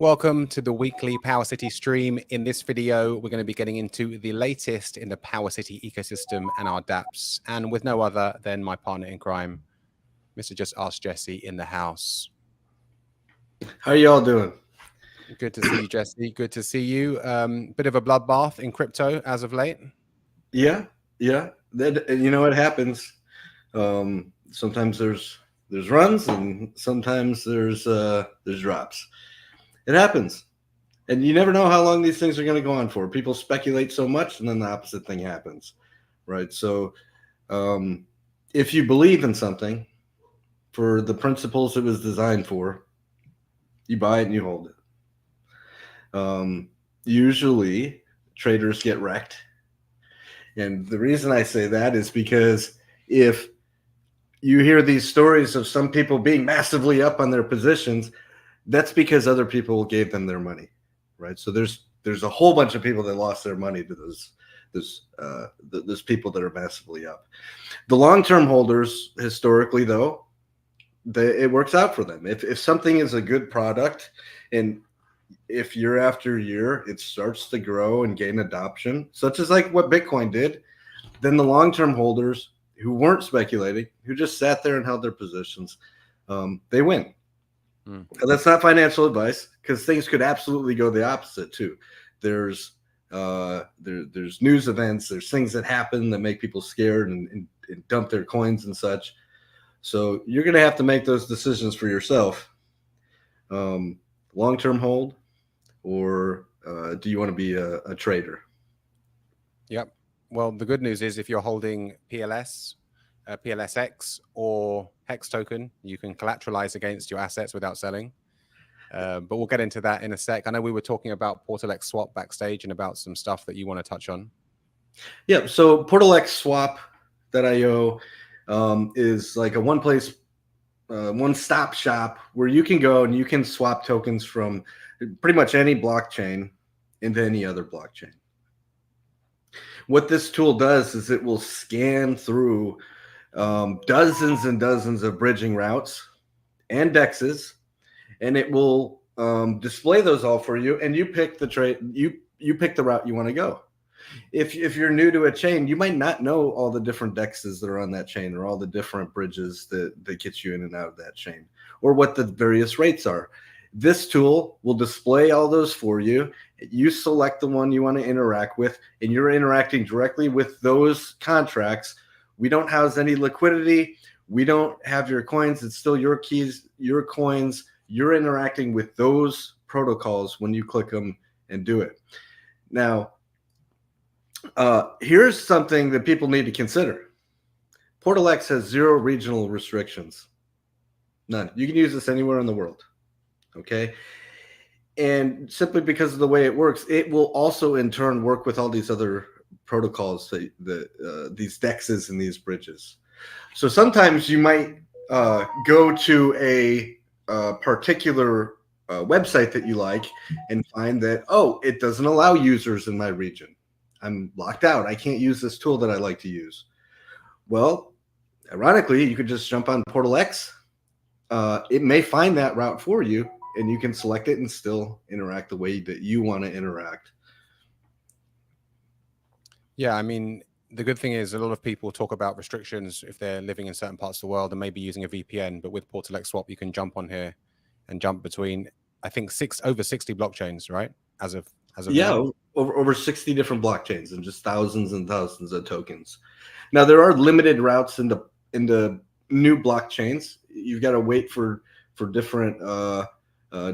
Welcome to the weekly PowerCity stream. In this video, we're going to be getting into the latest in the PowerCity ecosystem and our dApps, and with no other than my partner in crime, Mr. Just Ask Jesse in the house. How are you all doing? Good to see you, Jesse. Good to see you. Bit of a bloodbath in crypto as of late. Yeah. That, you know, it happens. Sometimes there's runs, and sometimes there's drops. It happens, and you never know how long these things are going to go on for. People speculate so much, and then the opposite thing happens, right? So, if you believe in something for the principles it was designed for, you buy it and you hold it. Usually, traders get wrecked, and the reason I say that is because if you hear these stories of some people being massively up on their positions, that's because other people gave them their money, right? So there's a whole bunch of people that lost their money to those people that are massively up. The long-term holders, historically, though, it works out for them. If something is a good product, and if year after year it starts to grow and gain adoption, such as like what Bitcoin did, then the long-term holders who weren't speculating, who just sat there and held their positions, they win. That's not financial advice, because things could absolutely go the opposite too. There's news events, there's things that happen that make people scared and dump their coins and such. So you're going to have to make those decisions for yourself. Long-term hold, or do you want to be a trader? Yep. Well, the good news is if you're holding PLS, PLSX or Hex token, you can collateralize against your assets without selling. But we'll get into that in a sec. I know we were talking about PortalX Swap backstage and about some stuff that you want to touch on. Yeah, so PortalX Swap.io is like a one-stop shop where you can go and you can swap tokens from pretty much any blockchain into any other blockchain. What this tool does is it will scan through dozens and dozens of bridging routes and dexes, and it will display those all for you, and you pick the trade. You pick the route you want to go. If you're new to a chain, you might not know all the different dexes that are on that chain, or all the different bridges that get you in and out of that chain, or what the various rates are. This tool will display all those for you. You select the one you want to interact with, and you're interacting directly with those contracts. We don't house any liquidity. We don't have your coins. It's still your keys, your coins. You're interacting with those protocols when you click them and do it. Now, here's something that people need to consider. PortalX has 0 regional restrictions. None. You can use this anywhere in the world. Okay. And simply because of the way it works, it will also in turn work with all these other protocols, these dexes and these bridges. So sometimes you might go to a particular website that you like and find that, oh, it doesn't allow users in my region. I'm locked out. I can't use this tool that I like to use. Well, ironically, you could just jump on PortalX. It may find that route for you, and you can select it and still interact the way that you want to interact. Yeah, I mean, the good thing is a lot of people talk about restrictions if they're living in certain parts of the world and maybe using a VPN, but with PortalX Swap, you can jump on here and jump between, I think, over 60 blockchains, right? As of now. over 60 different blockchains and just thousands and thousands of tokens. Now, there are limited routes into new blockchains. You've got to wait for different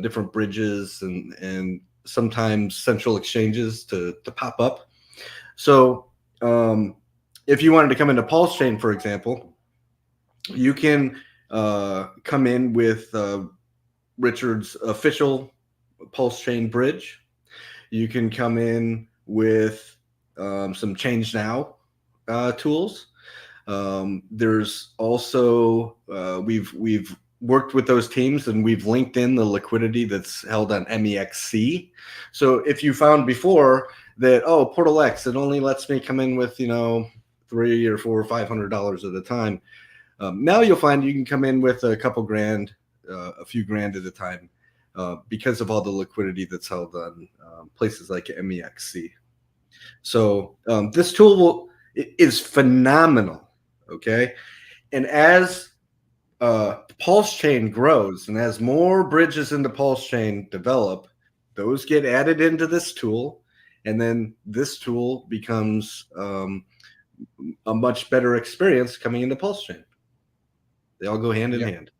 different bridges and sometimes central exchanges to pop up. So if you wanted to come into Pulse Chain, for example, you can come in with Richard's official Pulse Chain bridge. You can come in with some Change Now tools. There's also we've worked with those teams, and we've linked in the liquidity that's held on MEXC. So if you found before that, oh, PortalX, it only lets me come in with, $300 or $400 or $500 at a time. Now you'll find you can come in with a couple grand, a few grand at a time. because of all the liquidity that's held on places like MEXC. So this tool is phenomenal. Okay, and as Pulse Chain grows and as more bridges into Pulse Chain develop, those get added into this tool, and then this tool becomes a much better experience coming into Pulse Chain. They all go hand in hand.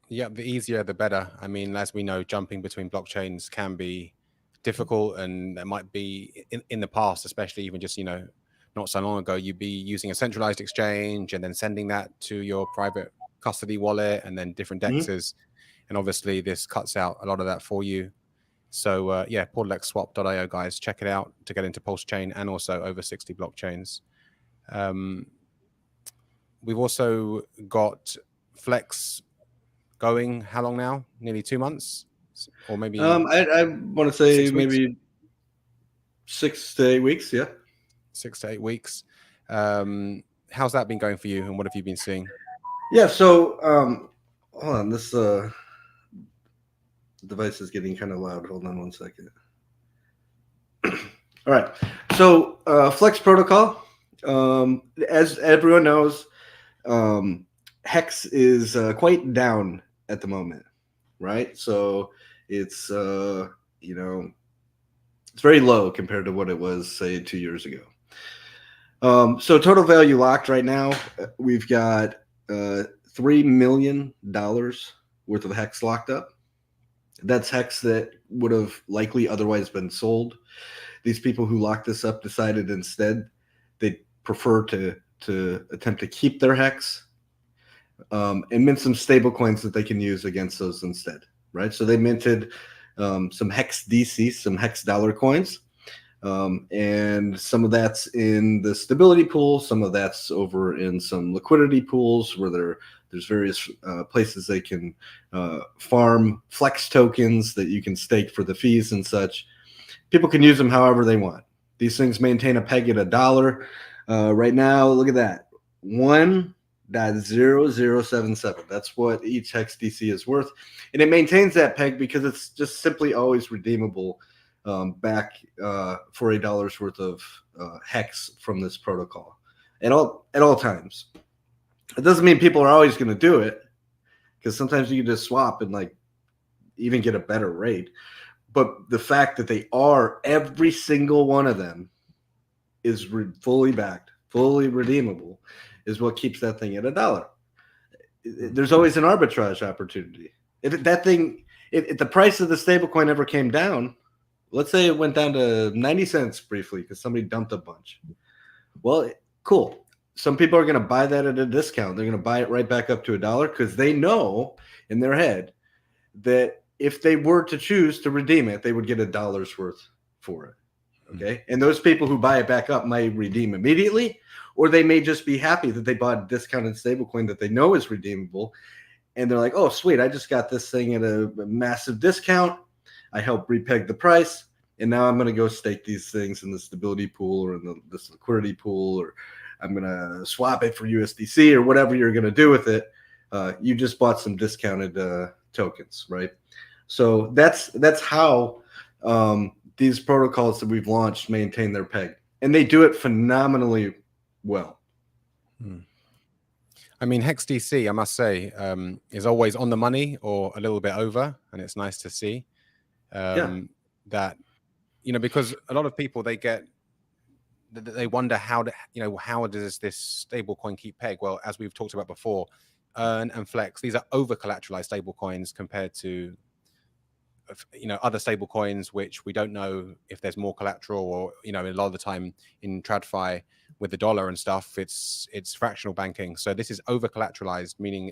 Yeah, the easier the better. I mean, as we know, jumping between blockchains can be difficult, and that might be in the past, especially even just, not so long ago, you'd be using a centralized exchange and then sending that to your private custody wallet and then different dexes. And obviously this cuts out a lot of that for you. So yeah, portalxswap.io, guys, check it out to get into Pulse Chain and also over 60 blockchains. We've also got Flex going. How long now? Nearly 2 months, or maybe I want to say maybe 6 to 8 weeks. Yeah, 6 to 8 weeks. How's that been going for you, and what have you been seeing? Yeah, so hold on, this device is getting kind of loud. Hold on 1 second. All right, so Flex Protocol, as everyone knows, Hex is quite down at the moment, right? So it's it's very low compared to what it was, say, 2 years ago. So total value locked right now, we've got $3 million worth of Hex locked up. That's Hex that would have likely otherwise been sold. These people who locked this up decided instead they prefer to attempt to keep their Hex and mint some stable coins that they can use against those instead, right? So they minted some Hex DC, some Hex dollar coins. And some of that's in the stability pool. Some of that's over in some liquidity pools where there's various places they can farm Flex tokens that you can stake for the fees and such. People can use them however they want. These things maintain a peg at $1. Right now, look at that, 1.0077. That's what each Hex DC is worth. And it maintains that peg because it's just simply always redeemable back for $1 worth of Hex from this protocol at all times. It doesn't mean people are always going to do it, because sometimes you can just swap and like even get a better rate. But the fact that they are, every single one of them is fully backed, fully redeemable, is what keeps that thing at $1. There's always an arbitrage opportunity. If the price of the stablecoin ever came down, let's say it went down to 90 cents briefly because somebody dumped a bunch. Well, cool. Some people are going to buy that at a discount. They're going to buy it right back up to $1 because they know in their head that if they were to choose to redeem it, they would get $1 worth for it. Okay. And those people who buy it back up might redeem immediately, or they may just be happy that they bought a discounted stablecoin that they know is redeemable. And they're like, oh, sweet, I just got this thing at a massive discount. I helped repeg the price, and now I'm going to go stake these things in the stability pool or in this liquidity pool, or I'm going to swap it for USDC or whatever you're going to do with it. You just bought some discounted tokens, right? So that's how these protocols that we've launched maintain their peg, and they do it phenomenally well. I mean, Hex DC, I must say, is always on the money or a little bit over, and it's nice to see that, because a lot of people, they wonder how does this stable coin keep peg? Well, as we've talked about before, Earn and Flex, these are over collateralized stable coins compared to other stable coins, which we don't know if there's more collateral, or a lot of the time in TradFi with the dollar and stuff, it's fractional banking. So this is over collateralized, meaning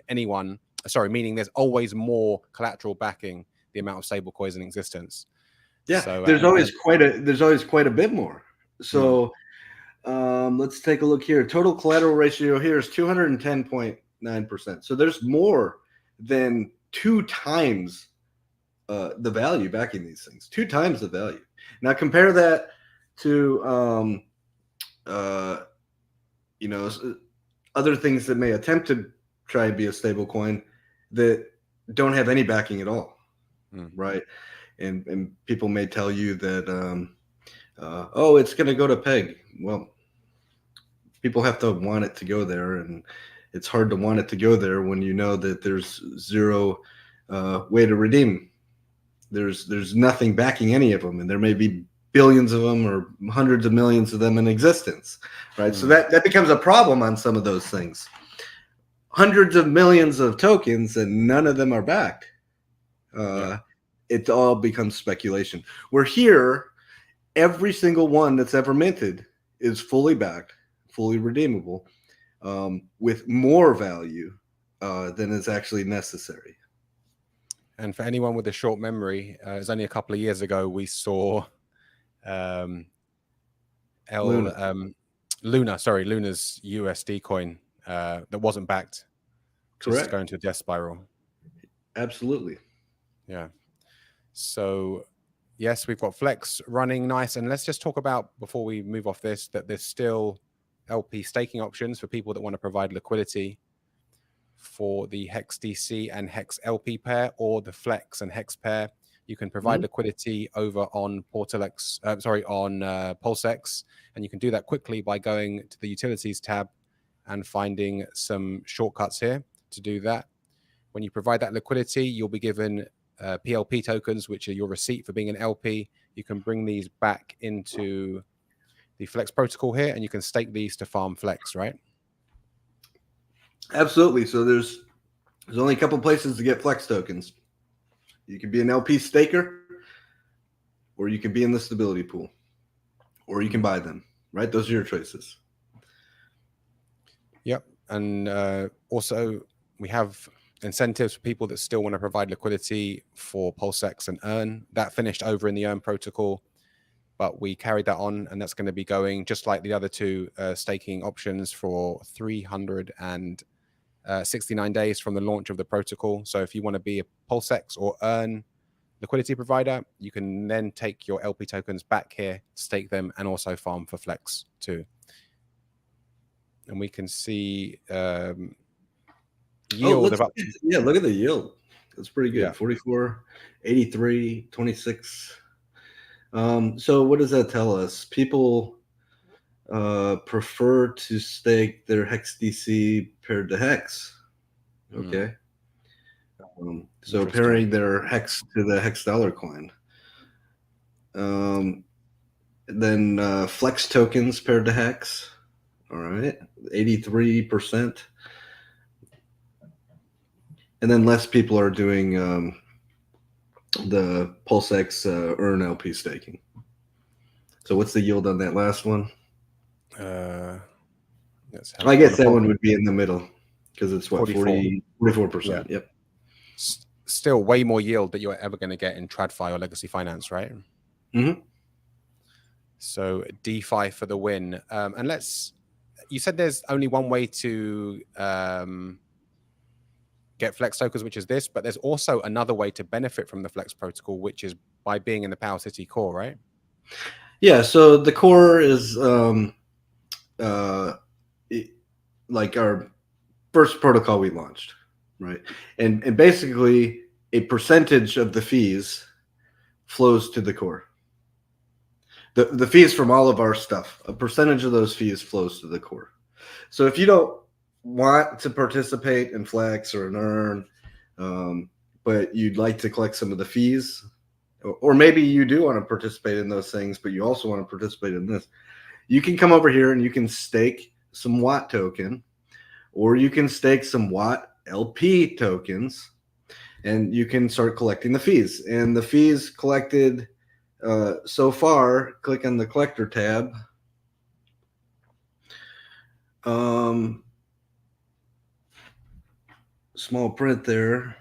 there's always more collateral backing the amount of stable coins in existence. Yeah, so there's always quite a bit more. So let's take a look here. Total collateral ratio here is 210.9%. So there's more than 2 times the value backing these things. 2 times the value. Now compare that to other things that may attempt to try and be a stable coin that don't have any backing at all. right? And people may tell you that, oh, it's going to go to peg. Well, people have to want it to go there, and it's hard to want it to go there when you know that there's zero way to redeem. There's nothing backing any of them, and there may be billions of them or hundreds of millions of them in existence, right? So that becomes a problem on some of those things. Hundreds of millions of tokens, and none of them are backed. It all becomes speculation. Where here, every single one that's ever minted is fully backed, fully redeemable, with more value than is actually necessary. And for anyone with a short memory, it was only a couple of years ago we saw Luna's USD coin that wasn't backed, just going to a death spiral. Absolutely. Yeah. So yes, we've got Flex running nice. And let's just talk about, before we move off this, that there's still LP staking options for people that want to provide liquidity for the Hex DC and Hex LP pair, or the Flex and Hex pair. You can provide liquidity over on PolseX, and you can do that quickly by going to the Utilities tab and finding some shortcuts here to do that. When you provide that liquidity, you'll be given PLP tokens, which are your receipt for being an LP. You can bring these back into the Flex protocol here, and you can stake these to farm Flex, right? Absolutely. So there's only a couple places to get Flex tokens. You can be an LP staker, or you can be in the stability pool, or you can buy them, right? Those are your choices. Yep. And also we have incentives for people that still want to provide liquidity for PulseX and Earn. That finished over in the Earn protocol, but we carried that on, and that's going to be going just like the other two staking options for 369 days from the launch of the protocol. So if you want to be a PulseX or Earn liquidity provider, you can then take your LP tokens back here, stake them, and also farm for Flex too. And we can see yield of up to, look at the yield. That's pretty good. 44, 83, 26. So what does that tell us? People prefer to stake their Hex DC paired to Hex. Okay. So pairing their Hex to the Hex dollar coin. Then Flex tokens paired to Hex. All right. 83%. And then less people are doing the PulseX Earn LP staking. So what's the yield on that last one? I guess that one would be in the middle, because it's what, 44%. Yep. Still way more yield that you're ever going to get in TradFi or Legacy Finance, right? So DeFi for the win. And you said there's only one way to get Flex tokens, which is this, but there's also another way to benefit from the Flex protocol, which is by being in the PowerCity core, right? Yeah. So the core is like our first protocol we launched, right? And basically a percentage of the fees flows to the core. The fees from all of our stuff, a percentage of those fees flows to the core. So if you don't want to participate in Flex or an Earn, but you'd like to collect some of the fees, or maybe you do want to participate in those things, but you also want to participate in this, you can come over here and you can stake some Watt token, or you can stake some Watt LP tokens, and you can start collecting the fees. And the fees collected so far, click on the collector tab. Small print there.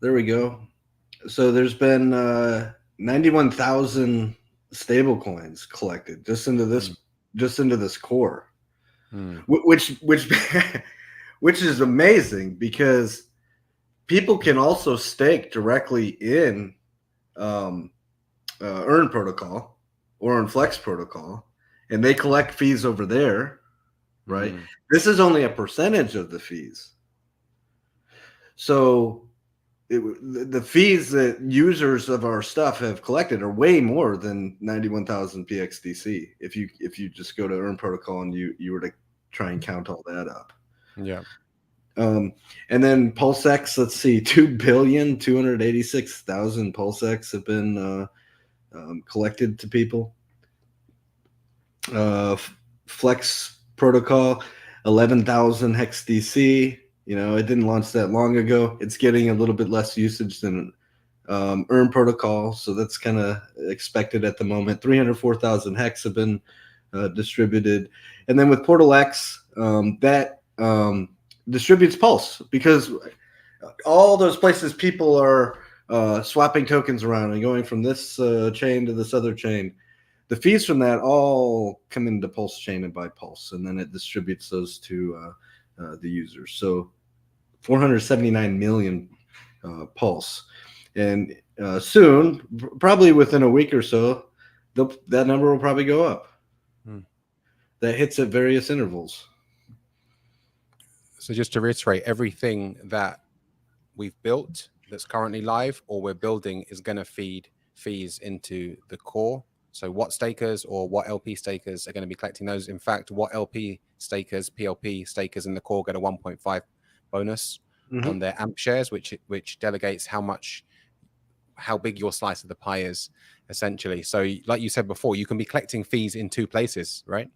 There we go. So there's been 91,000 stable coins collected just into this core, which is amazing, because people can also stake directly in Earn protocol or in Flex protocol, and they collect fees over there, right? This is only a percentage of the fees. So the fees that users of our stuff have collected are way more than 91,000 PXDC. If you just go to Earn Protocol and you were to try and count all that up. Yeah. And then PulseX, let's see, 2,286,000 PulseX have been collected to people. Flex Protocol, 11,000 hex DC. You know, it didn't launch that long ago. It's getting a little bit less usage than Earn Protocol, so that's kind of expected at the moment. 304,000 hex have been distributed. And then with Portal X, that distributes Pulse, because all those places people are swapping tokens around and going from this chain to this other chain. The fees from that all come into Pulse chain and by Pulse, and then it distributes those to the users. So 479 million Pulse. And soon, probably within a week or so, that number will probably go up. That hits at various intervals. So just to reiterate, everything that we've built that's currently live or we're building is going to feed fees into the core. So what stakers or what LP stakers are going to be collecting those? In fact, what LP stakers, PLP stakers in the core get a 1.5 bonus on their AMP shares, which delegates how big your slice of the pie is, essentially. So like you said before, you can be collecting fees in 2 places, right?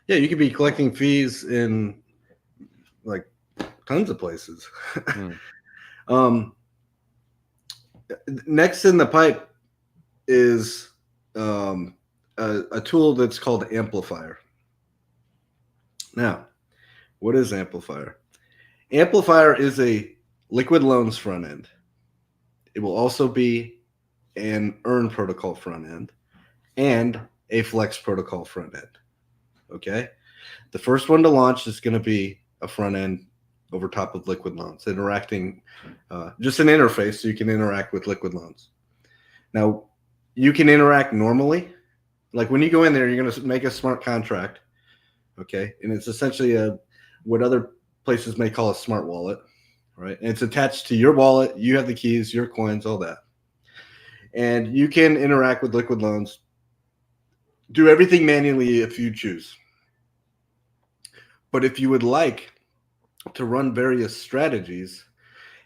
Yeah, you could be collecting fees in like tons of places. Next in the pipe is a tool that's called Amplifier. Now, what is Amplifier? Amplifier is a liquid loans front end. It will also be an Earn protocol front end and a Flex protocol front end. Okay. The first one to launch is going to be a front end over top of liquid loans, interacting, just an interface so you can interact with liquid loans. Now, you can interact normally. Like when you go in there, you're going to make a smart contract. Okay. And it's essentially what other places may call a smart wallet, right? And it's attached to your wallet. You have the keys, your coins, all that. And you can interact with liquid loans, do everything manually if you choose. But if you would like to run various strategies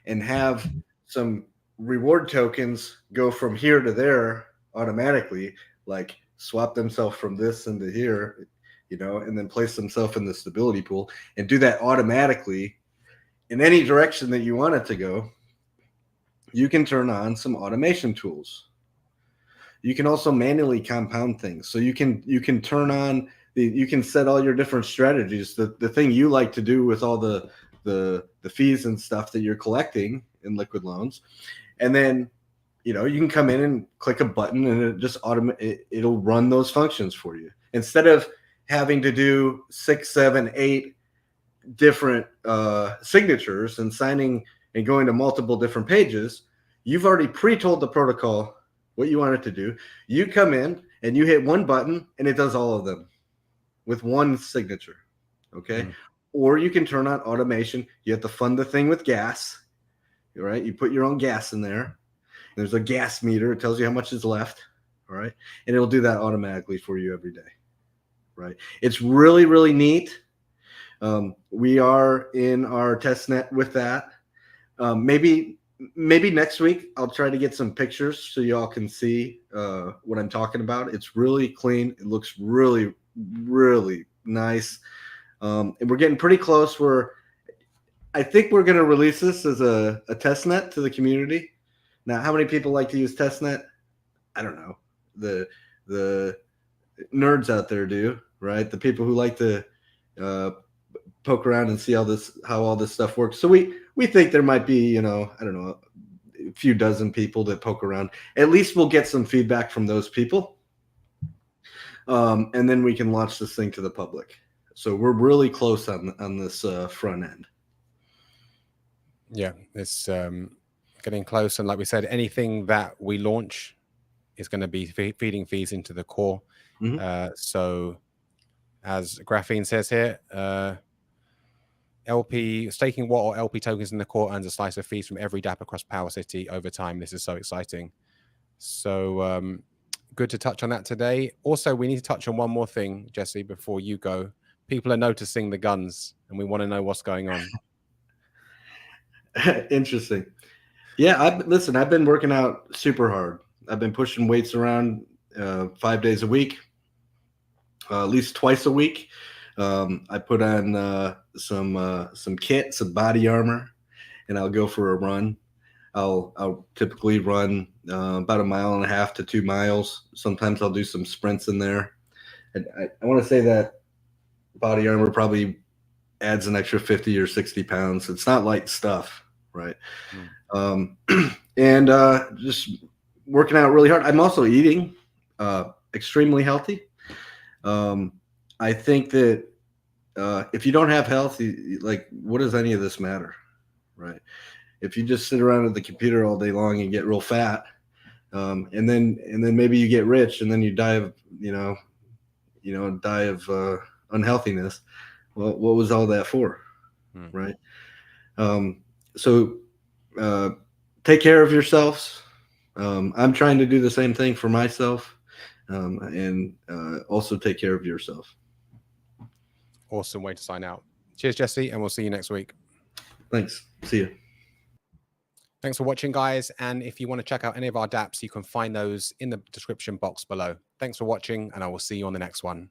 and have some reward tokens go from here to there automatically, like swap themselves from this into here, you know, and then place themselves in the stability pool and do that automatically in any direction that you want it to go, you can turn on some automation tools. You can also manually compound things. So you can turn on you can set all your different strategies. The thing you like to do with all the fees and stuff that you're collecting in liquid loans, and then you can come in and click a button and it just it'll run those functions for you instead of having to do 6, 7, 8 different signatures and signing and going to multiple different pages. You've already pre-told the protocol what you want it to do. You come in and you hit one button and it does all of them with one signature. Okay. Or you can turn on automation. You have to fund the thing with gas, right? You put your own gas in there. There's a gas meter. It tells you how much is left. All right. And it'll do that automatically for you every day. Right. It's really, really neat. We are in our test net with that. Maybe next week I'll try to get some pictures so y'all can see what I'm talking about. It's really clean. It looks really, really nice. And we're getting pretty close. I think we're going to release this as a test net to the community. Now, how many people like to use testnet? I don't know. The nerds out there do, right? The people who like to poke around and see how all this stuff works. So we think there might be, I don't know, a few dozen people that poke around. At least we'll get some feedback from those people. And then we can launch this thing to the public. So we're really close on this front end. Yeah, it's getting close. And like we said, anything that we launch is going to be feeding fees into the core. So as Graphene says here, LP staking what or LP tokens in the core earns a slice of fees from every dApp across PowerCity over time. This is so exciting. So good to touch on that today. Also, we need to touch on one more thing, Jesse, before you go. People are noticing the guns, and we want to know what's going on. Interesting. Yeah, listen, I've been working out super hard. I've been pushing weights around 5 days a week, at least twice a week. I put on some kit, some body armor, and I'll go for a run. I'll typically run about 1.5 miles to 2 miles. Sometimes I'll do some sprints in there. And I want to say that body armor probably adds an extra 50 or 60 pounds. It's not light stuff, right? And just working out really hard. I'm also eating extremely healthy. I think that if you don't have health, like, what does any of this matter, right? If you just sit around at the computer all day long and get real fat, and then maybe you get rich and then you die of unhealthiness. Well, what was all that for, right? So take care of yourselves. I'm trying to do the same thing for myself, and also take care of yourself. Awesome way to sign out. Cheers, Jesse, and we'll see you next week. Thanks. See you. Thanks for watching, guys. And if you want to check out any of our dApps, you can find those in the description box below. Thanks for watching, and I will see you on the next one.